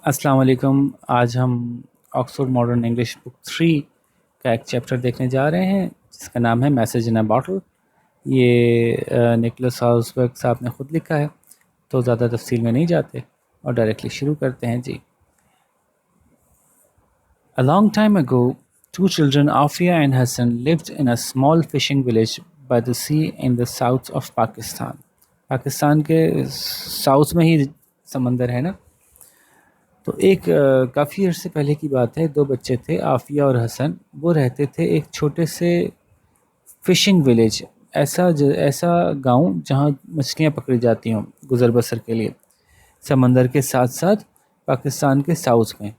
अस्सलाम वालेकुम। आज हम ऑक्सफोर्ड मॉडर्न इंग्लिश बुक 3 का एक चैप्टर देखने जा रहे हैं जिसका नाम है मैसेज इन अ बॉटल। ये निकोलस हाउसबर्ग साहब ने ख़ुद लिखा है, तो ज़्यादा तफसील में नहीं जाते और डायरेक्टली शुरू करते हैं जी। A long time ago, two children, Afia and Hassan, lived in a small fishing village by the sea in the south of Pakistan. Pakistan के साउथ में ही समंदर है ना। तो एक काफ़ी अर्से पहले की बात है, दो बच्चे थे आफिया और हसन। वो रहते थे एक छोटे से फ़िशिंग विलेज, ऐसा गांव जहां मछलियां पकड़ी जाती हों गुज़र बसर के लिए, समंदर के साथ साथ पाकिस्तान के साउथ में।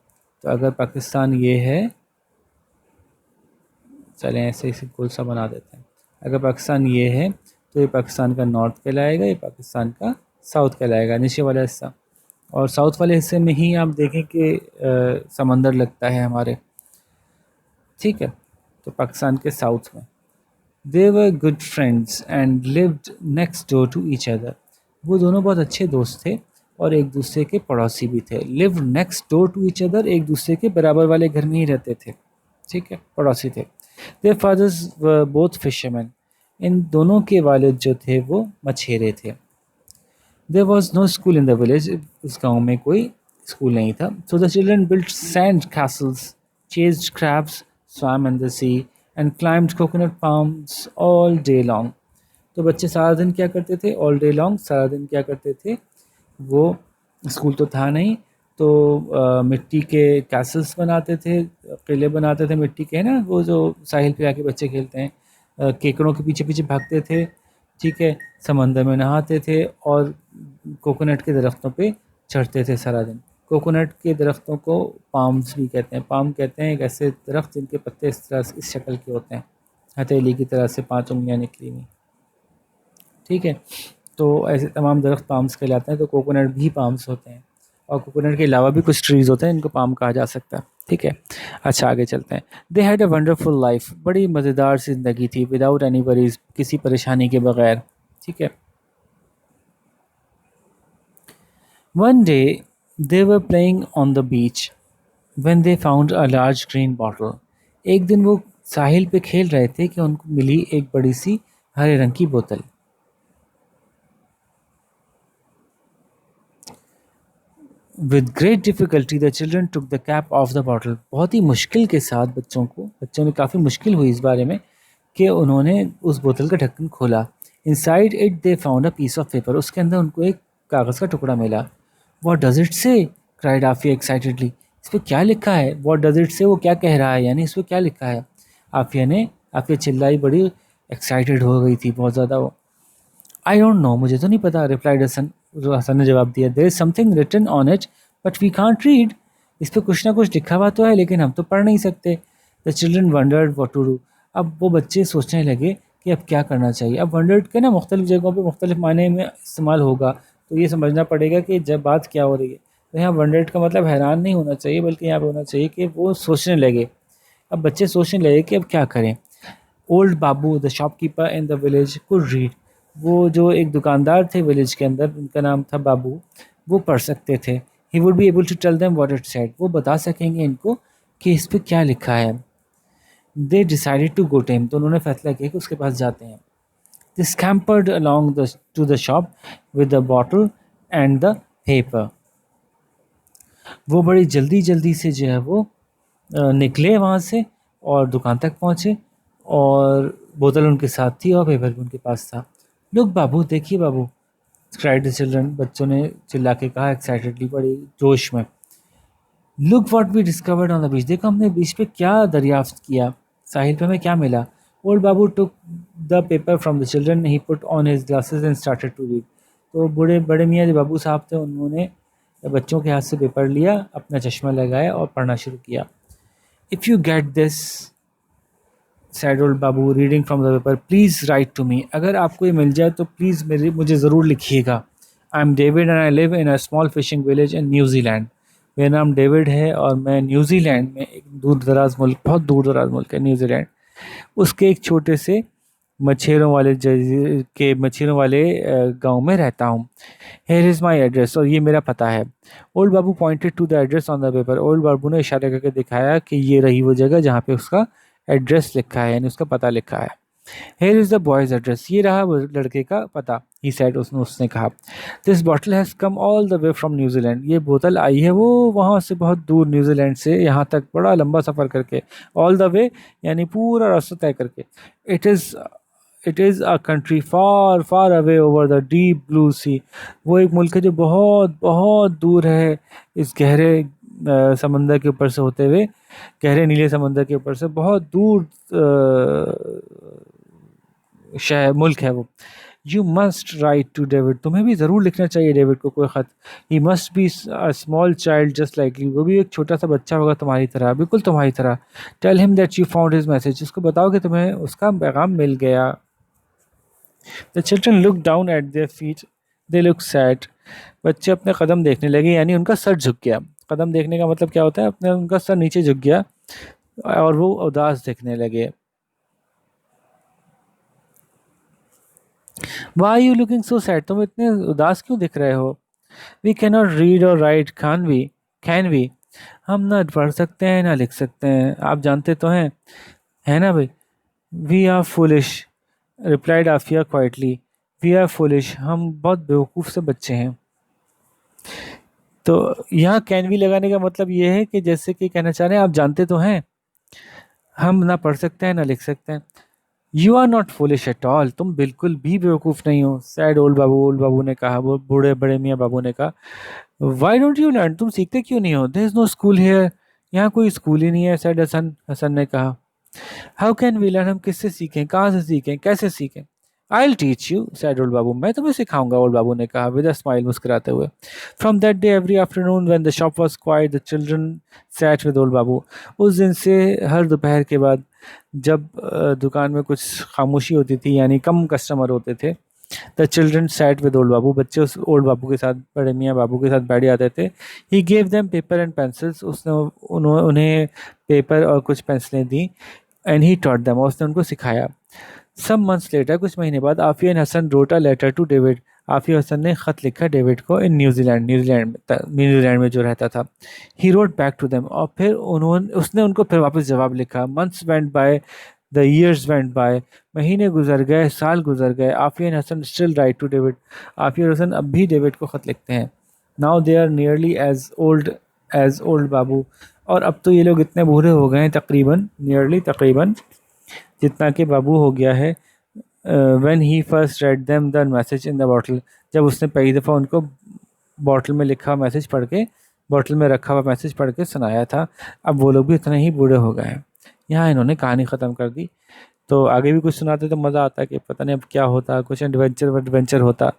तो अगर पाकिस्तान ये है, चलें ऐसे इसे गोल सा बना देते हैं। अगर पाकिस्तान ये है तो ये पाकिस्तान का नॉर्थ कहलाएगा, ये पाकिस्तान का साउथ कहलाएगा, नीचे वाला हिस्सा। और साउथ वाले हिस्से में ही आप देखें कि समंदर लगता है हमारे, ठीक है। तो पाकिस्तान के साउथ में they were good friends and lived next door to each other. वो दोनों बहुत अच्छे दोस्त थे और एक दूसरे के पड़ोसी भी थे। Live next door to each other, एक दूसरे के बराबर वाले घर में ही रहते थे, ठीक है, पड़ोसी थे। Their fathers were both fisherman, इन दोनों के वालिद जो थे वो मछेरे थे। There was no school in the village, उस गाँव में कोई स्कूल नहीं था। So the children built sand castles, chased crabs, swam in the sea and climbed coconut palms all day long. तो बच्चे सारा दिन क्या करते थे? ऑल डे लॉन्ग, सारा दिन क्या करते थे? वो स्कूल तो था नहीं, तो मिट्टी के कैसल्स बनाते थे, किले बनाते थे मिट्टी के, है ना, वो जो साहिल पे आके बच्चे खेलते हैं, केकड़ों के पीछे पीछे भागते थे, ठीक है, समंदर में नहाते थे और कोकोनट के दरख्तों पे चढ़ते थे सारा दिन। कोकोनट के दरख्तों को पाम्स भी कहते हैं। पाम कहते हैं एक ऐसे दरख्त जिनके पत्ते इस तरह इस शक्ल के होते हैं, हथेली की तरह से 5 उंगलियां निकली हुई, ठीक है। तो ऐसे तमाम दरख्त पाम्स कहलाते हैं। तो कोकोनट भी पाम्स होते हैं और कोकोनट के अलावा भी कुछ ट्रीज़ होते हैं इनको पाम कहा जा सकता है, ठीक है। अच्छा, आगे चलते हैं। They had a wonderful life, बड़ी मज़ेदार ज़िंदगी थी, विदाउट एनी वरीज, किसी परेशानी के बगैर, ठीक है। One day they were playing on the beach when they found a large green bottle. एक दिन वो साहिल पे खेल रहे थे कि उनको मिली एक बड़ी सी हरे रंग की बोतल। With great difficulty the children took the cap off the bottle. बहुत ही मुश्किल के साथ बच्चों में काफ़ी मुश्किल हुई इस बारे में कि उन्होंने उस बोतल का ढक्कन खोला। Inside it they found a piece of paper. उसके अंदर उनको एक कागज़ का टुकड़ा मिला। What does it say? cried Aafia excitedly. इस पे क्या लिखा है? What does it say? वो क्या कह रहा है, यानी इस पे क्या लिखा है? आफिया चिल्लाई, बड़ी एक्साइटेड हो गई थी बहुत ज़्यादा वो। आई डोंट नो, मुझे तो नहीं पता, रिप्लाइड हसन। हसन ने जवाब दिया, there is something written on it but we can't read. इस पे कुछ ना कुछ लिखा हुआ तो है लेकिन हम तो पढ़ नहीं सकते। The children wondered what to do. अब वो बच्चे सोचने लगे कि अब क्या करना चाहिए। अब वंडर्ड के ना मुख्तलिफ जगहों पे मुख्तलिफ मायने में इस्तेमाल होगा, तो ये समझना पड़ेगा कि जब बात क्या हो रही है। तो यहाँ वंडर्ड का मतलब हैरान नहीं होना चाहिए, बल्कि यहाँ पे होना चाहिए कि वो सोचने लगे। अब बच्चे सोचने लगे कि अब क्या करें। Old Babu the shopkeeper in the village could read. वो जो एक दुकानदार थे विलेज के अंदर, उनका नाम था बाबू, वो पढ़ सकते थे। He would be able to tell them what it said. वो बता सकेंगे इनको कि इस पे क्या लिखा है। They decided to go to him. तो उन्होंने फैसला किया कि उसके पास जाते हैं। They scampered along to the shop with the bottle and the paper. वो बड़ी जल्दी जल्दी से जो है वो निकले वहाँ से और दुकान तक पहुँचे और बोतल उनके साथ थी और पेपर भी उनके पास था। लुक बाबू, देखिए बाबू, क्राइड द चिल्ड्रन, बच्चों ने चिल्ला के कहा एक्साइटेडली, बड़ी जोश में। Look what we discovered on the beach. देखो हमने बीच पे क्या दरियाफ्त किया, साहिल पे हमें क्या मिला। Old Babu took the paper from the children, he put on his glasses and started to read. तो बड़े मियाँ जो बाबू साहब थे, उन्होंने बच्चों के हाथ से पेपर लिया, अपना चश्मा लगाया और पढ़ना शुरू किया। If you get this said old Babu reading from the paper, please write to me. अगर आपको ये मिल जाए तो प्लीज़ मुझे ज़रूर लिखिएगा। I am David and I live in a small fishing village in New Zealand. मेरा नाम डेविड है और मैं न्यूजीलैंड में, एक दूर दराज मुल्क, बहुत दूर दराज मुल्क है न्यूजीलैंड, उसके एक छोटे से मच्छरों वाले गांव में रहता हूँ। हेयर इज़ माई एड्रेस, और ये मेरा पता है। Old Babu pointed to the address on the paper. Old Babu ने इशारा करके दिखाया कि ये रही वो जगह जहाँ पे उसका एड्रेस लिखा है, यानी उसका पता लिखा है। Here is the boys address, ये रहा वो लड़के का पता। ही सेड, उसने कहा। This bottle has come all the way from New Zealand, ये बोतल आई है वो वहाँ से बहुत दूर, न्यूजीलैंड से यहाँ तक बड़ा लंबा सफ़र करके। ऑल द वे यानी पूरा रास्ता तय करके। It is it is a country far far away over the deep blue sea, वो एक मुल्क है जो बहुत बहुत दूर है इस गहरे समंदर के ऊपर से होते हुए, गहरे नीले समंदर के ऊपर से बहुत दूर शहर मुल्क है वो। You must write to David, तुम्हें भी ज़रूर लिखना चाहिए डेविड को कोई ख़त। He must be a small child just like you, वो भी एक छोटा सा बच्चा होगा तुम्हारी तरह, बिल्कुल तुम्हारी तरह। Tell him that you found his message, उसको बताओ कि तुम्हें उसका पैगाम मिल गया। The children look down at their feet, they look sad, बच्चे अपने कदम देखने लगे, यानी उनका सर झुक गया। कदम देखने का मतलब क्या होता है, अपने उनका सर नीचे झुक गया और वो उदास दिखने लगे। Why are you looking so sad, तुम इतने उदास क्यों दिख रहे हो। We can not read or write, can we, हम ना पढ़ सकते हैं ना लिख सकते हैं, आप जानते तो हैं, है ना भाई। We are foolish, replied Afia quietly. We are foolish, हम बहुत बेवकूफ़ से बच्चे हैं। तो यहाँ कैन वी लगाने का मतलब ये है कि जैसे कि कहना चाह रहे हैं आप जानते तो हैं, हम ना पढ़ सकते हैं ना लिख सकते हैं। You are not foolish at all, तुम बिल्कुल भी बेवकूफ़ नहीं हो। सैड ओल्ड बाबू ने कहा, वो बूढ़े बड़े मियाँ बाबू ने कहा। वाई डोंट यू लर्न, तुम सीखते क्यों नहीं हो। There is no school here, यहाँ कोई स्कूल ही नहीं है। सैड हसन, हसन ने कहा। हाउ कैन वी लर्न, हम किससे सीखें, कहाँ से सीखें, कैसे सीखें। I will teach you said old Babu, मैं तुम्हें सिखाऊंगा, ओल्ड बाबू ने कहा विद अ स्माइल, मुस्कुराते हुए। From that day every afternoon when the shop was quiet the children sat with old Babu, उस दिन से हर दोपहर के बाद जब दुकान में कुछ खामोशी होती थी, यानी कम कस्टमर होते थे, the children sat with old Babu, बच्चे उस ओल्ड बाबू के साथ, बड़े मियाँ बाबू के साथ बैठ जाते थे। He gave them paper and pencils, उसने उन्हें पेपर और कुछ पेंसिलें दी। एंड ही टॉट देम, और उसने उनको सिखाया। सम मंथ्स लेटर, कुछ महीने बाद, Afia and Hasan wrote a letter to David, Afia Hasan ने खत लिखा डेविड को इन न्यूजीलैंड में जो रहता था। He wrote back to them, और फिर उसने उनको फिर वापस जवाब लिखा। Months went by, the years went by, महीने गुजर गए, साल गुजर गए। Afia and Hasan still write to David, Afia और हसन अब भी डेविड को खत लिखते हैं। Now they are nearly as old Babu, और अब तो ये लोग इतने बूढ़े हो गए हैं, तकरीबन तकरीबन जितना कि बाबू हो गया है। When he first red them the message in the bottle, जब उसने पहली दफ़ा उनको बॉटल में लिखा मैसेज पढ़ के, बॉटल में रखा हुआ मैसेज पढ़ के सुनाया था, अब वो लोग भी इतने ही बूढ़े हो गए हैं। यहाँ इन्होंने कहानी ख़त्म कर दी। तो आगे भी कुछ सुनाते तो मज़ा आता कि पता नहीं अब क्या होता, कुछ एडवेंचर होता,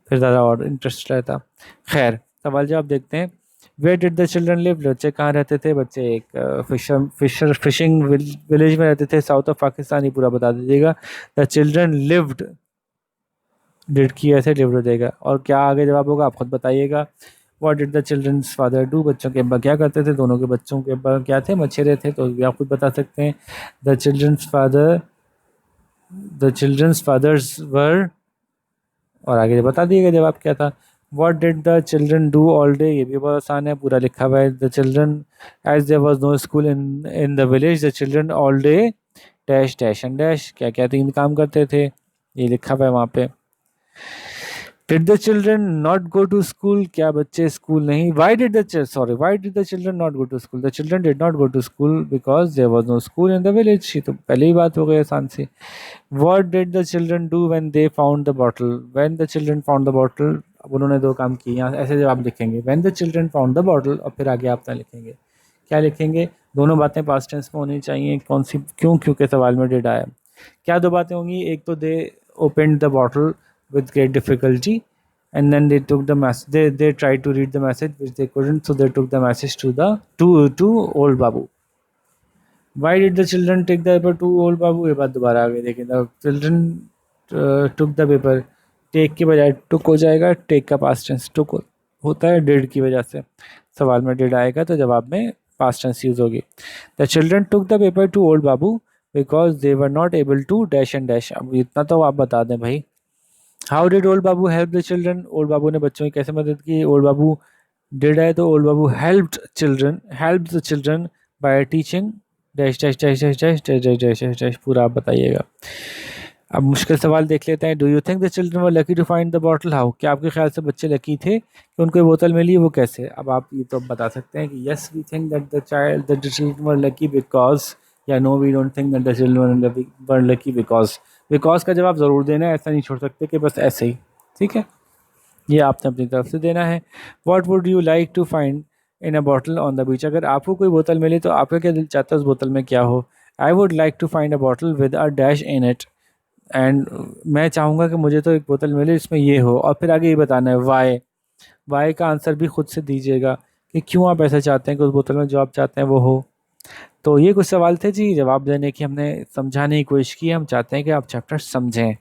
फिर ज़्यादा और इंटरेस्ट रहता। खैर, सवाल जवाब देखते हैं। Where did the children live, बच्चे कहाँ रहते थे। बच्चे एक फिशिंग विलेज में रहते थे, साउथ ऑफ पाकिस्तान, ही पूरा बता दीजिएगा। द चिल्ड्रन लिव्ड, डिड की ऐसे लिव्ड हो जाएगा, और क्या आगे जवाब होगा आप खुद बताइएगा। What did the children's father do, बच्चों के अब्बा क्या करते थे, दोनों के बच्चों के अब्बा क्या थे, मछेरे थे, तो भी आप खुद बता सकते हैं। The children's father the children's fathers were, और आगे बता दिएगा जवाब क्या था। What did the children do all day, ये भी बहुत आसान है, पूरा लिखा हुआ है। The children, as there was no school in the village, the children all day dash dash and dash, क्या क्या तीन काम करते थे, ये लिखा हुआ है वहाँ पे। Did the children not go to school, क्या बच्चे स्कूल नहीं, why did the children not go to school, the children did not go to school because there was no school in the village, ये तो पहले ही बात हो गई आसान सी। What did the children do when they found the bottle? When the children found the bottle, अब उन्होंने दो काम किए, यहाँ ऐसे जवाब लिखेंगे। When the children found the bottle, और फिर आगे आप क्या लिखेंगे, क्या लिखेंगे। दोनों बातें पास्ट टेंस में होनी चाहिए। कौन सी, क्यों, क्योंकि सवाल में डिड आया। क्या दो बातें होंगी, एक तो दे opened the bottle with great difficulty and then they took the message, they tried to read the message which they couldn't, so they took the message to old babu. Why did the children take the paper to old बाबू, ये बात दोबारा आ गई। देखिए, the children took the paper, take की बजाय टुक हो जाएगा, take का पास्ट टेंस टुक होता है डिड की वजह से, सवाल में डिड आएगा तो जवाब में पास्ट टेंस यूज होगी। The children took the paper to old Babu because they were not able to dash and dash. अब इतना तो आप बता दें भाई। How did old Babu help the children, old Babu ने बच्चों की कैसे मदद की। ओल्ड बाबू डिड है तो old Babu helped the children by teaching dash dash dash dash dash dash dash dash dash dash, पूरा आप बताइएगा। अब मुश्किल सवाल देख लेते हैं। Do you think the children were lucky to find the bottle, how, क्या आपके ख्याल से बच्चे लकी थे कि उनको ये बोतल मिली, वो कैसे। अब आप ये तो बता सकते हैं कि yes we think that the children were lucky because, या no we don't think that the children were lucky because. Because का जवाब ज़रूर देना है, ऐसा नहीं छोड़ सकते कि बस ऐसे ही। ठीक है, ये आपने अपनी तरफ से देना है। What would you like to find in a bottle on the beach, अगर आपको कोई बोतल मिले तो आपका क्या दिल चाहता है उस बोतल में क्या हो। I would like to find a bottle with a dash in it, and मैं चाहूँगा कि मुझे तो एक बोतल मिले इसमें ये हो, और फिर आगे ये बताना है वाई। वाई का आंसर भी खुद से दीजिएगा कि क्यों आप ऐसा चाहते हैं कि उस बोतल में जो आप चाहते हैं वो हो। तो ये कुछ सवाल थे जी, जवाब देने की हमने समझाने की कोशिश की। हम चाहते हैं कि आप चैप्टर समझें,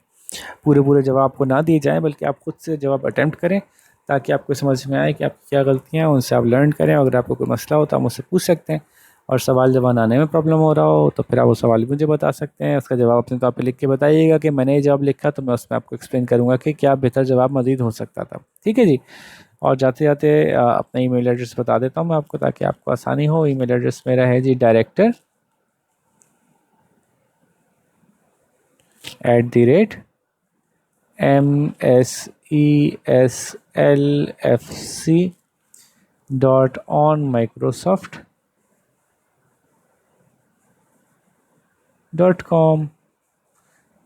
पूरे पूरे जवाब आपको ना दिए जाएं, बल्कि आप खुद से जवाब अटेम्प्ट करें, ताकि आपको समझ में आए कि आपकी क्या गलतियाँ हैं, उनसे आप लर्न करें। अगर आपको कोई मसला हो तो आप मुझसे पूछ सकते हैं, और सवाल जब बनाने में प्रॉब्लम हो रहा हो तो फिर आप वो सवाल भी मुझे बता सकते हैं। उसका जवाब अपने तौर पे लिख के बताइएगा कि मैंने ये जवाब लिखा, तो मैं उसमें आपको एक्सप्लेन करूँगा कि क्या बेहतर जवाब मज़ीद हो सकता था। ठीक है जी। और जाते जाते अपना ईमेल एड्रेस बता देता हूँ मैं आपको, ताकि आपको आसानी हो। ईमेल एड्रेस मेरा है जी director@meslfc.onmicrosoft.com।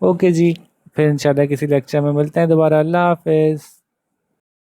ओके जी, फिर इंशाल्लाह किसी लेक्चर में मिलते हैं दोबारा। अल्लाह हाफिज़।